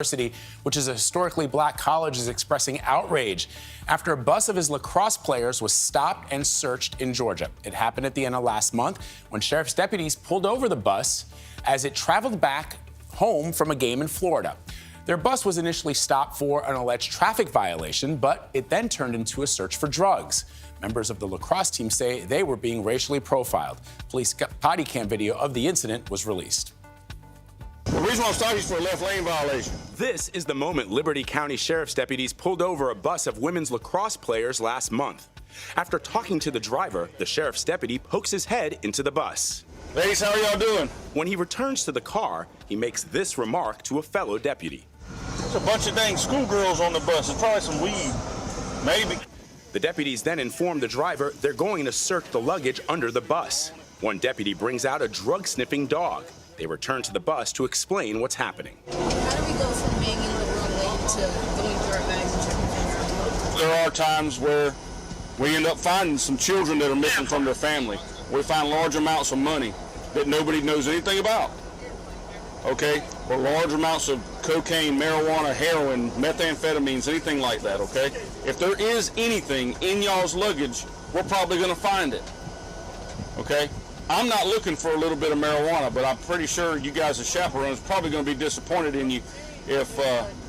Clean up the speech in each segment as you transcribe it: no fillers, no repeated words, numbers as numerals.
University, which is a historically black college, is expressing outrage after a bus of his lacrosse players was stopped and searched in Georgia. It happened at the end of last month when sheriff's deputies pulled over the bus as it traveled back home from a game in Florida. Their bus was initially stopped for an alleged traffic violation, but it then turned into a search for drugs. Members of the lacrosse team say they were being racially profiled. Police body cam video of the incident was released. The reason I'm stopping is for a left lane violation. This is the moment Liberty County Sheriff's deputies pulled over a bus of women's lacrosse players last month. After talking to the driver, the sheriff's deputy pokes his head into the bus. Ladies, how are y'all doing? When he returns to the car, he makes this remark to a fellow deputy. There's a bunch of dang schoolgirls on the bus. There's probably some weed. Maybe. The deputies then inform the driver they're going to search the luggage under the bus. One deputy brings out a drug-sniffing dog. They return to the bus to explain what's happening. How do we go from being in the wrong lane to doing drug bags and checking things? There are times where we end up finding some children that are missing from their family. We find large amounts of money that nobody knows anything about. Okay? Or large amounts of cocaine, marijuana, heroin, methamphetamines, anything like that, okay? If there is anything in y'all's luggage, we're probably going to find it. Okay? I'm not looking for a little bit of marijuana, but I'm pretty sure you guys as chaperones are probably going to be disappointed in you if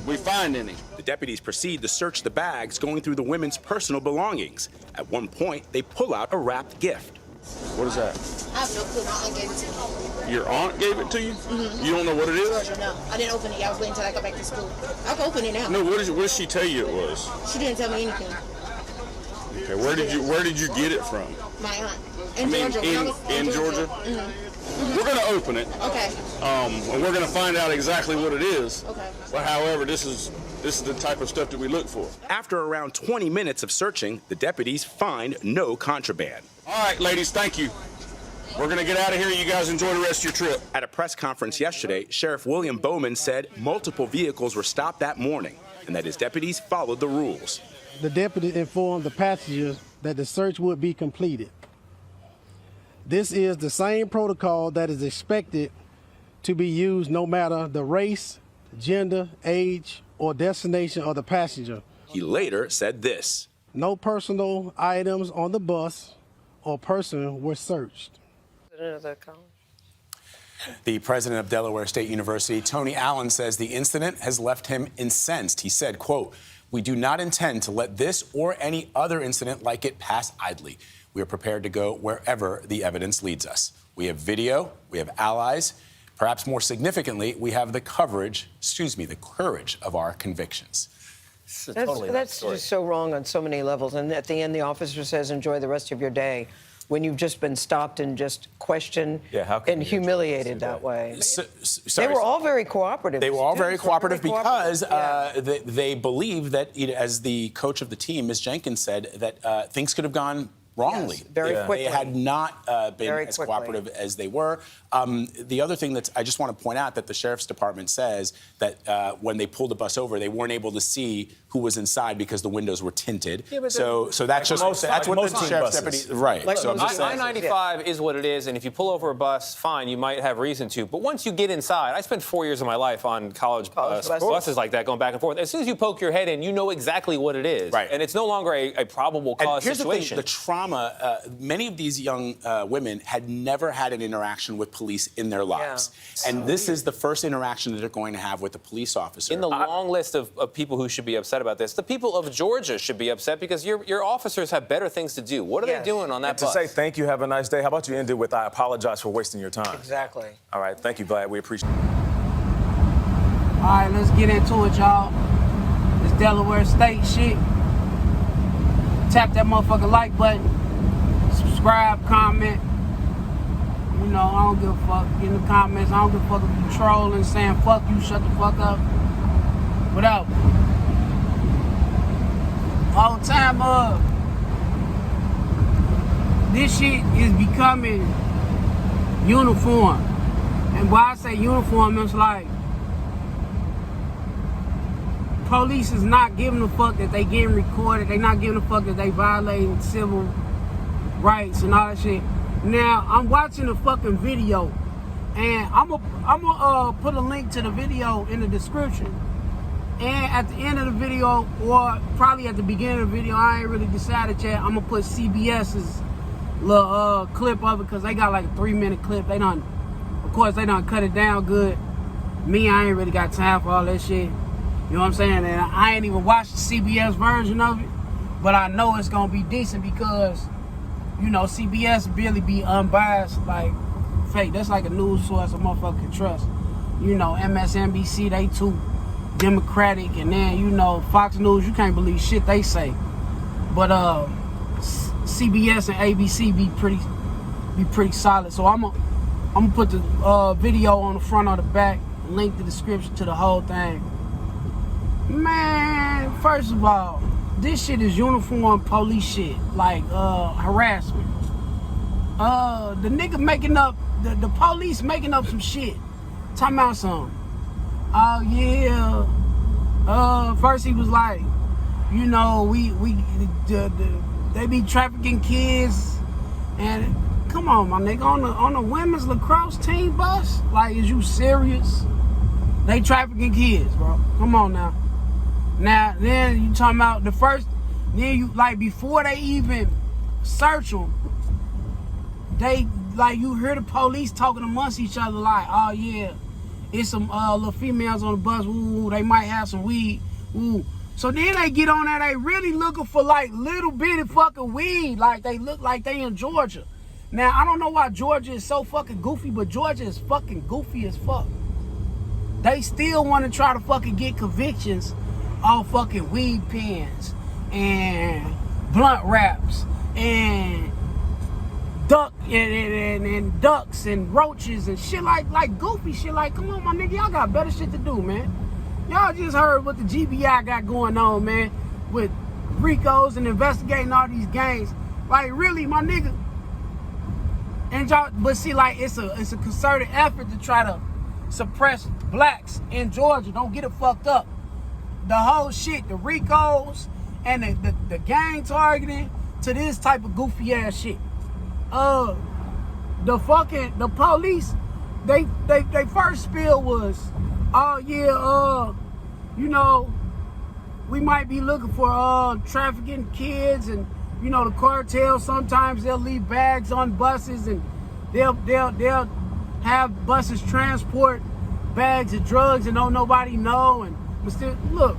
we find any. The deputies proceed to search the bags, going through the women's personal belongings. At one point, they pull out a wrapped gift. What is that? I have no clue. My aunt gave it to me. Your aunt gave it to you? Mm-hmm. You don't know what it is? Georgia, no. I didn't open it. I was waiting until I got back to school. I can open it now. No, what did she tell you it was? She didn't tell me anything. Okay, where did you get it from? My aunt. Georgia. In Georgia? Mm-hmm. We're going to open it. Okay. And we're going to find out exactly what it is. Okay. But however, this is the type of stuff that we look for. After around 20 minutes of searching, the deputies find no contraband. All right, ladies, thank you. We're going to get out of here. You guys enjoy the rest of your trip. At a press conference yesterday, Sheriff William Bowman said multiple vehicles were stopped that morning and that his deputies followed the rules. The deputy informed the passengers that the search would be completed. This is the same protocol that is expected to be used no matter the race, gender, age, or destination of the passenger. He later said this. No personal items on the bus or person were searched. The president of Delaware State University, Tony Allen, says the incident has left him incensed. He said, quote, "We do not intend to let this or any other incident like it pass idly. We are prepared to go wherever the evidence leads us. We have video, we have allies. Perhaps more significantly, we have the courage of our convictions." That's just so wrong on so many levels. And at the end, the officer says, enjoy the rest of your day, when you've just been stopped and just questioned and humiliated that way. They were all very cooperative. They were all very cooperative because they believe that, as the coach of the team, Ms. Jenkins, said, that things could have gone wrongly. Yes, very quickly. They had not been as cooperative as they were. The other thing that I just want to point out that the sheriff's department says that when they pulled the bus over, they weren't able to see who was inside because the windows were tinted. Yeah, so that's just that's what the sheriff's deputy right. Like, so I-95 is what it is, and if you pull over a bus, fine, you might have reason to. But once you get inside, I spent 4 years of my life on college buses like that, going back and forth. As soon as you poke your head in, you know exactly what it is, right? And it's no longer a probable cause situation. Here's the thing, the trauma. Many of these young women had never had an interaction with police in their lives, and this is the first interaction that they're going to have with a police officer. In the long list of people who should be upset about this, the people of Georgia should be upset because your officers have better things to do. What are they doing on that bus? To say thank you, have a nice day. How about you end it with I apologize for wasting your time? Exactly. All right, thank you, Vlad. We appreciate it. All right, let's get into it, y'all. This Delaware State shit. Tap that motherfucking like button. Subscribe, comment. You know, I don't give a fuck. In the comments, I don't give a fuck if you trolling, saying fuck you, shut the fuck up. Without. All the time, this shit is becoming uniform. And why I say uniform, it's like police is not giving a fuck that they getting recorded. They not giving a fuck that they violating civil rights and all that shit. Now, I'm watching a fucking video, and I'm gonna put a link to the video in the description. And at the end of the video, or probably at the beginning of the video, I ain't really decided yet, I'm gonna put CBS's little clip of it, because they got like a 3-minute clip. They done, of course, they done cut it down good. Me, I ain't really got time for all that shit. You know what I'm saying? And I ain't even watched the CBS version of it, but I know it's gonna be decent because, you know, CBS really be unbiased, like fake. That's like a news source a motherfucker can trust. You know, MSNBC, they too Democratic, and then, you know, Fox News, you can't believe shit they say. But CBS and ABC be pretty solid. So I'm gonna put the video on the front or the back, link the description to the whole thing. Man, first of all, this shit is uniform police shit, like harassment. The nigga making up, the police making up some shit. Talking about something. Oh yeah. First he was like, you know, they be trafficking kids, and come on, my nigga, on the women's lacrosse team bus. Like, is you serious? They trafficking kids, bro. Come on now. Now then you talking about the first. Then you, like, before they even search them, they, like, you hear the police talking amongst each other like, oh yeah, it's some little females on the bus, ooh, they might have some weed, ooh. So then they get on there, they really looking for like little bitty fucking weed, like they look like they in Georgia. Now, I don't know why Georgia is so fucking goofy, but Georgia is fucking goofy as fuck. They still want to try to fucking get convictions on fucking weed pens and blunt wraps and duck and ducks and roaches and shit, like goofy shit. Like, come on, my nigga, y'all got better shit to do, man. Y'all just heard what the GBI got going on, man, with Ricos and investigating all these gangs. Like, really, my nigga. And y'all, but see, like, it's a concerted effort to try to suppress blacks in Georgia. Don't get it fucked up. The whole shit, the Ricos and the gang targeting to this type of goofy ass shit. The police, they first spiel was, oh yeah, you know, we might be looking for trafficking kids, and you know, the cartel, sometimes they'll leave bags on buses, and they'll have buses transport bags of drugs and don't nobody know. And but still, look,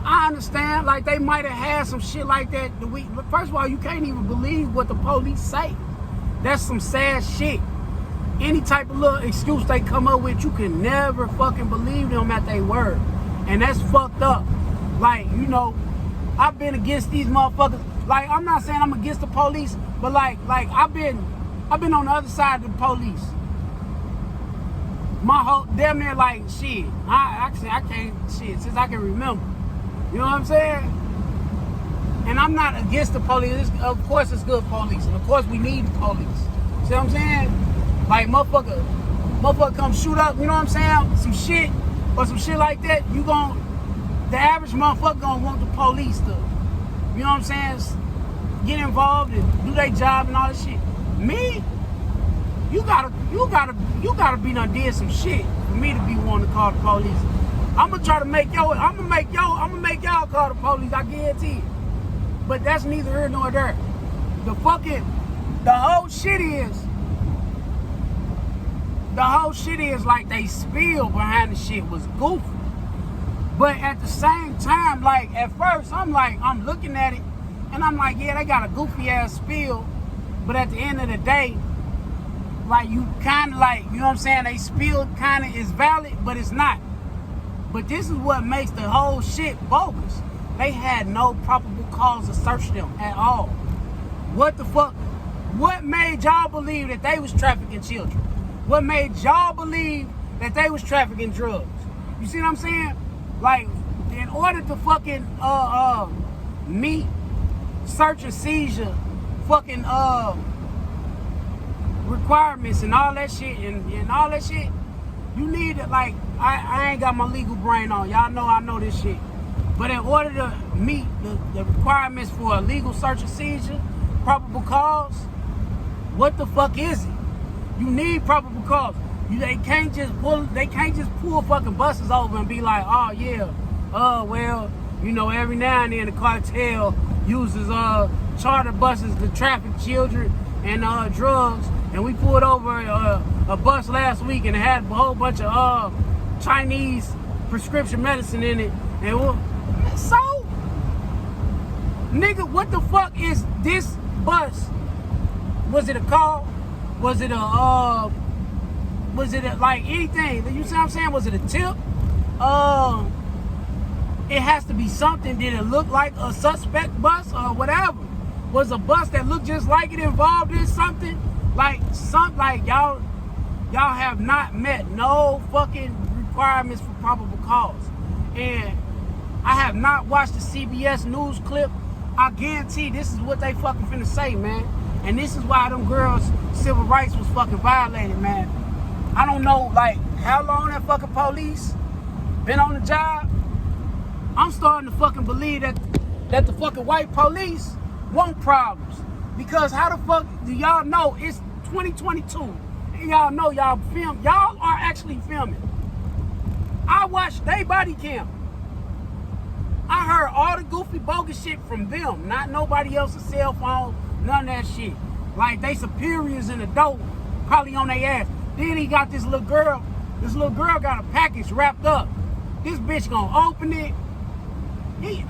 I understand, like, they might have had some shit like that the week. But first of all, you can't even believe what the police say. That's some sad shit. Any type of little excuse they come up with, you can never fucking believe them at their word. And that's fucked up. Like, you know, I've been against these motherfuckers. Like, I'm not saying I'm against the police, but like I've been on the other side of the police. My whole, damn near, like, shit. I can't, shit, since I can remember. You know what I'm saying? And I'm not against the police. Of course it's good police. And of course we need the police. See what I'm saying? Like, motherfucker come shoot up, you know what I'm saying? Some shit or some shit like that, the average motherfucker gonna want the police to, you know what I'm saying, get involved and do their job and all that shit. Me, you gotta be done did some shit for me to be wanting to call the police. I'm gonna make y'all call the police, I guarantee it. But that's neither here nor there. The whole shit is like they spiel behind the shit was goofy. But at the same time, like, at first, I'm looking at it, and I'm like, yeah, they got a goofy ass spiel. But at the end of the day, like, you kind of like, you know what I'm saying, they spiel kind of is valid, but it's not. But this is what makes the whole shit bogus. They had no probable cause to search them at all. What the fuck? What made y'all believe that they was trafficking children? What made y'all believe that they was trafficking drugs? You see what I'm saying? Like, in order to fucking meet search and seizure fucking requirements and all that shit and all that shit, you need to, like, I ain't got my legal brain on. Y'all know I know this shit. But in order to meet the requirements for a legal search and seizure, probable cause, what the fuck is it? You need probable cause. They can't just pull fucking buses over and be like, oh yeah, well, you know, every now and then the cartel uses charter buses to traffic children and drugs. And we pulled over a bus last week and it had a whole bunch of Chinese prescription medicine in it. And so, nigga, what the fuck is this bus? Was it a call? Was it like anything? You see what I'm saying? Was it a tip? It has to be something. Did it look like a suspect bus or whatever? Was a bus that looked just like it involved in something? Like y'all have not met no fucking requirements for probable cause. And I have not watched the CBS news clip. I guarantee this is what they fucking finna say, man. And this is why them girls' civil rights was fucking violated, man. I don't know, like, how long that fucking police been on the job. I'm starting to fucking believe that the fucking white police want problems. Because how the fuck do y'all know it's 2022 and y'all know y'all are actually filming? I watched they body cam. I heard all the goofy bogus shit from them, not nobody else's cell phone, none of that shit. Like they superiors in the dope, probably on their ass. Then he got this little girl. This little girl got a package wrapped up. This bitch gonna open it. He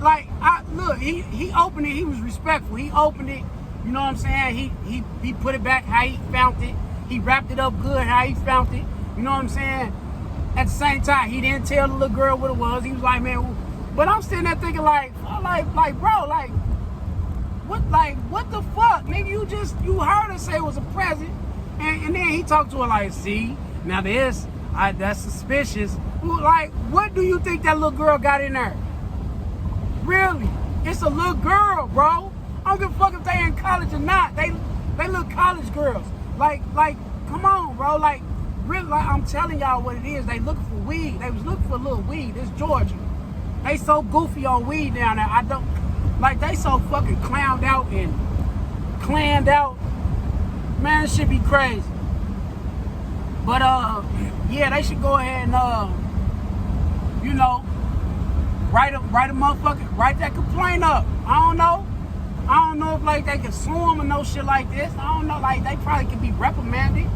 opened it. He was respectful. He opened it. You know what I'm saying? He put it back how he found it. He wrapped it up good how he found it. You know what I'm saying? At the same time, he didn't tell the little girl what it was. He was like, man, but I'm sitting there thinking like, bro, what the fuck, nigga? You heard her say it was a present, and then he talked to her like, see, now that's suspicious. Like, what do you think that little girl got in there? Really? It's a little girl, bro. I don't give a fuck if they in college or not. They look college girls. Like, come on, bro. Like, really, like I'm telling y'all what it is. They looking for weed. They was looking for a little weed. It's Georgia. They so goofy on weed down there. They so fucking clowned out and clanned out. Man, this shit be crazy. But yeah, they should go ahead and you know, write that complaint up. I don't know if like they can sue them or no shit like this. I don't know, like they probably could be reprimanded.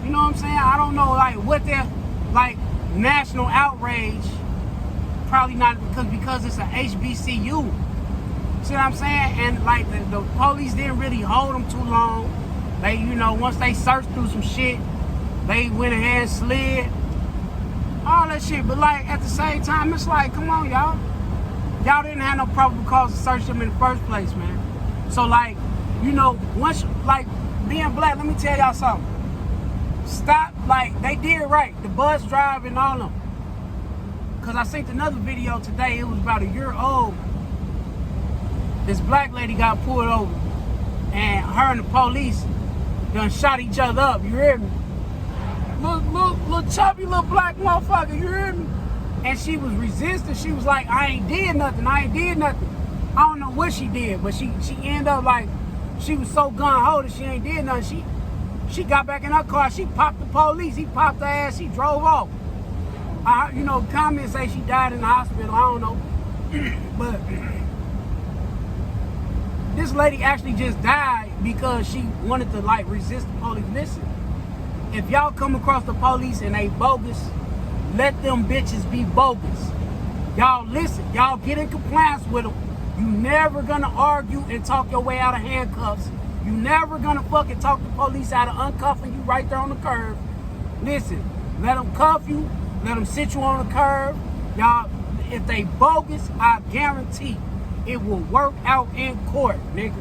You know what I'm saying? I don't know like what their like national outrage. Probably not because it's a HBCU. See what I'm saying? And like the police didn't really hold them too long. They, you know, once they searched through some shit, they went ahead and slid. All that shit. But like at the same time, it's like, come on, y'all. Y'all didn't have no probable cause to search them in the first place, man. So like, you know, once like being black, let me tell y'all something. Stop, like they did right. The bus driver and all of them. Cause I seen another video today, it was about a year old. This black lady got pulled over and her and the police done shot each other up, you hear me? Little chubby little black motherfucker, you hear me? And she was resisting, she was like, I ain't did nothing. I don't know what she did, but she ended up like, she was so gun-ho that she ain't did nothing. She got back in her car, she popped the police, he popped her ass, she drove off. You know, comments say she died in the hospital, I don't know. But this lady actually just died because she wanted to like resist the police. Listen, if y'all come across the police and they bogus, let them bitches be bogus. Y'all listen, y'all get in compliance with them. You never gonna argue and talk your way out of handcuffs. You never gonna fucking talk the police out of uncuffing you right there on the curb. Listen, let them cuff you. Let them sit you on the curb. Y'all, if they bogus, I guarantee it will work out in court, nigga.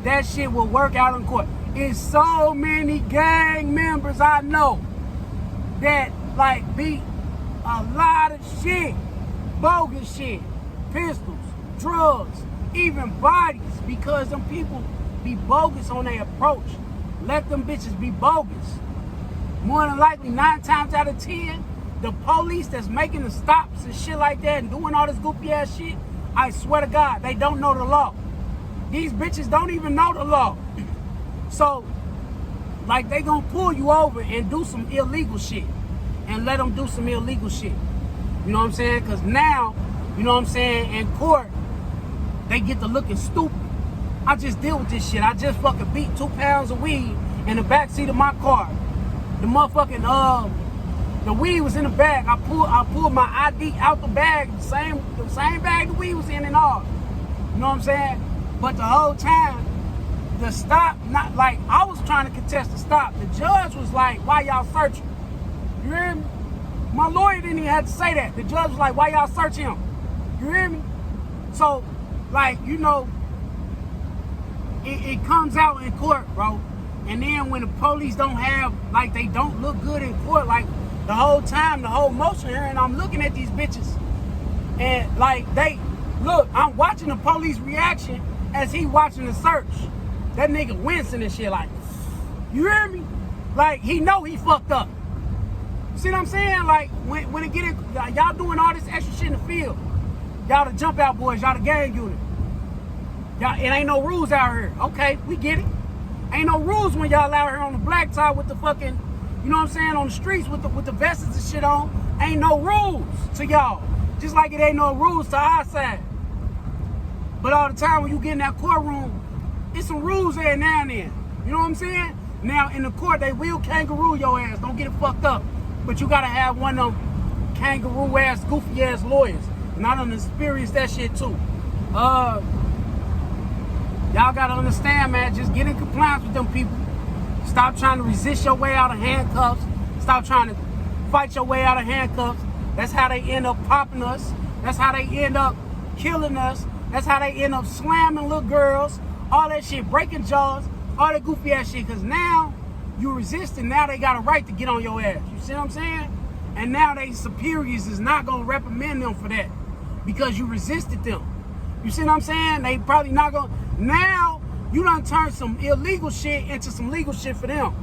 That shit will work out in court. It's so many gang members I know that like beat a lot of shit. Bogus shit. Pistols, drugs, even bodies, because them people be bogus on their approach. Let them bitches be bogus. More than likely, 9 times out of 10, the police that's making the stops and shit like that and doing all this goofy ass shit, I swear to God, they don't know the law. These bitches don't even know the law. So, like they gonna pull you over and do some illegal shit and let them do some illegal shit. You know what I'm saying? Because now, you know what I'm saying, in court, they get to looking stupid. I just deal with this shit. I just fucking beat 2 pounds of weed in the backseat of my car. The motherfucking, the weed was in the bag. I pulled my ID out the bag, the same bag the weed was in and all. You know what I'm saying? But the whole time, the stop, not like, I was trying to contest the stop. The judge was like, why y'all searching? You hear me? My lawyer didn't even have to say that. The judge was like, why y'all search him? You hear me? So, like, you know, it comes out in court, bro. And then when the police don't have, like, they don't look good in court, like, the whole time, the whole motion here, and I'm looking at these bitches, and, like, look, I'm watching the police reaction as he watching the search. That nigga wincing and shit, like, you hear me? Like, he know he fucked up. See what I'm saying? Like, when it get in, y'all doing all this extra shit in the field. Y'all the jump out boys, y'all the gang unit. Y'all, it ain't no rules out here. Okay, we get it. Ain't no rules when y'all out here on the black tie with the fucking, you know what I'm saying, on the streets with the vests and shit on. Ain't no rules to y'all. Just like it ain't no rules to our side. But all the time when you get in that courtroom, it's some rules there now and then. You know what I'm saying? Now in the court, they will kangaroo your ass. Don't get it fucked up. But you gotta have one of them kangaroo ass, goofy ass lawyers. And I done experienced that shit too. Y'all gotta understand, man, just get in compliance with them people. Stop trying to resist your way out of handcuffs. Stop trying to fight your way out of handcuffs. That's how they end up popping us. That's how they end up killing us. That's how they end up slamming little girls. All that shit, breaking jaws, all that goofy ass shit. Cause now you resisting, now they got a right to get on your ass. You see what I'm saying? And now they superiors is not gonna reprimand them for that because you resisted them. You see what I'm saying? They probably not gonna. Now you done turn some illegal shit into some legal shit for them.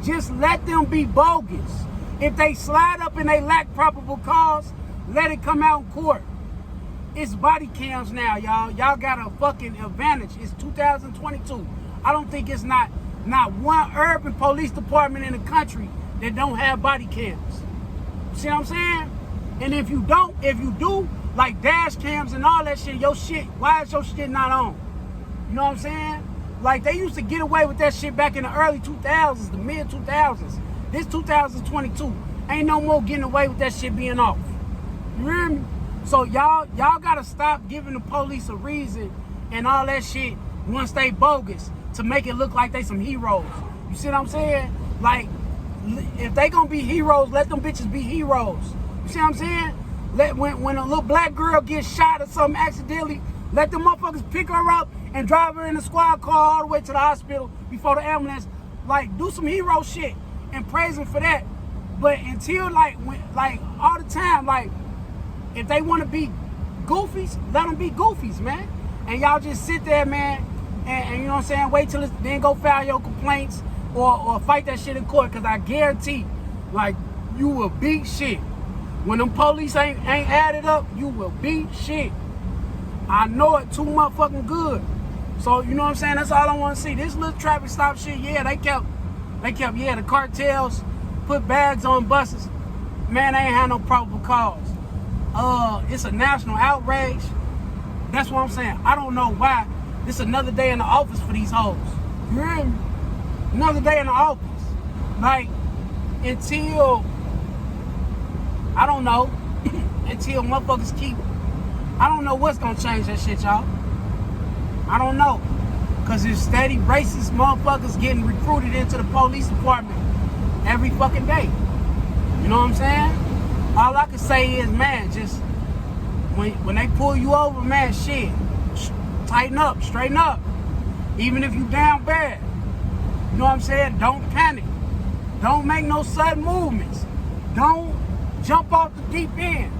Just let them be bogus. If they slide up and they lack probable cause, let it come out in court. It's body cams now, y'all. Y'all got a fucking advantage. It's 2022. I don't think it's not one urban police department in the country that don't have body cams. See what I'm saying? And if you do, like dash cams and all that shit, your shit, why is your shit not on? You know what I'm saying? Like they used to get away with that shit back in the early 2000s, the mid 2000s. This 2022, ain't no more getting away with that shit being off. You hear me? So y'all gotta stop giving the police a reason and all that shit once they bogus to make it look like they some heroes. You see what I'm saying? Like, if they gonna be heroes, let them bitches be heroes. You see what I'm saying? When a little black girl gets shot or something accidentally, let them motherfuckers pick her up and drive her in a squad car all the way to the hospital before the ambulance. Like, do some hero shit and praise them for that. But until like all the time, like, if they want to be goofies, let them be goofies, man. And y'all just sit there, man, and you know what I'm saying, wait till it's, then go file your complaints or fight that shit in court, because I guarantee, like, you will beat shit. When them police ain't added up, you will beat shit. I know it too motherfucking good. So, you know what I'm saying, that's all I want to see. This little traffic stop shit, yeah, they kept, yeah, the cartels put bags on buses. Man, they ain't had no probable cause. It's a national outrage. That's what I'm saying. I don't know why. This another day in the office for these hoes. You hear me? Another day in the office. Like, until, I don't know, until motherfuckers keep, I don't know what's gonna change that shit, y'all. I don't know. Cause there's steady racist motherfuckers getting recruited into the police department every fucking day. You know what I'm saying? All I can say is, man, just when they pull you over, man, shit, tighten up, straighten up. Even if you down bad. You know what I'm saying? Don't panic. Don't make no sudden movements. Don't jump off the deep end.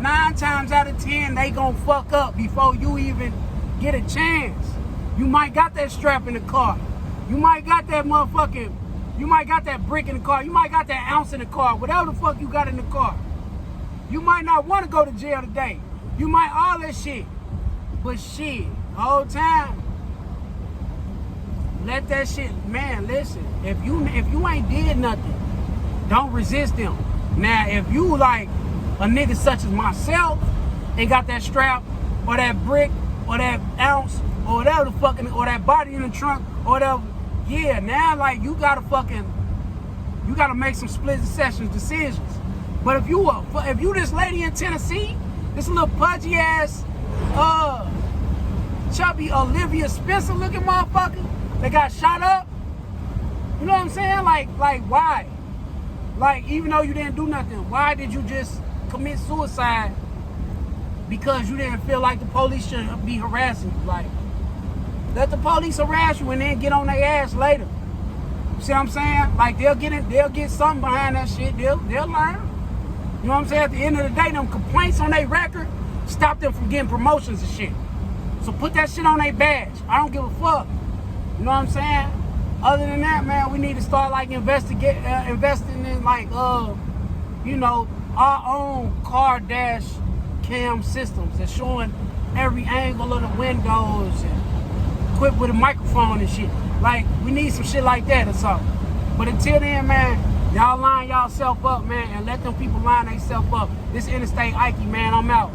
9 times out of 10, they gonna fuck up before you even get a chance. You might got that strap in the car. You might got that motherfucking, you might got that brick in the car. You might got that ounce in the car. Whatever the fuck you got in the car. You might not want to go to jail today. You might all that shit. But shit, the whole time, let that shit, man, listen. If you ain't did nothing, don't resist them. Now, if you like a nigga such as myself and got that strap or that brick or that ounce or whatever the fucking, or that body in the trunk or whatever, yeah, now like you gotta make some split decisions. But if you this lady in Tennessee, this little pudgy ass, chubby Olivia Spencer looking motherfucker that got shot up, you know what I'm saying? Like why? Like, even though you didn't do nothing, why did you just commit suicide? Because you didn't feel like the police should be harassing you. Like, let the police harass you and then get on their ass later. You see what I'm saying? Like, they'll get something behind that shit. They'll learn. You know what I'm saying? At the end of the day, them complaints on their record stop them from getting promotions and shit. So put that shit on their badge. I don't give a fuck. You know what I'm saying? Other than that, man, we need to start like investing in like you know, our own car dash cam systems that's showing every angle of the windows and equipped with a microphone and shit. Like, we need some shit like that or something. But until then, man, y'all line y'allself up, man, and let them people line themselves up. This Interstate Ike, man, I'm out.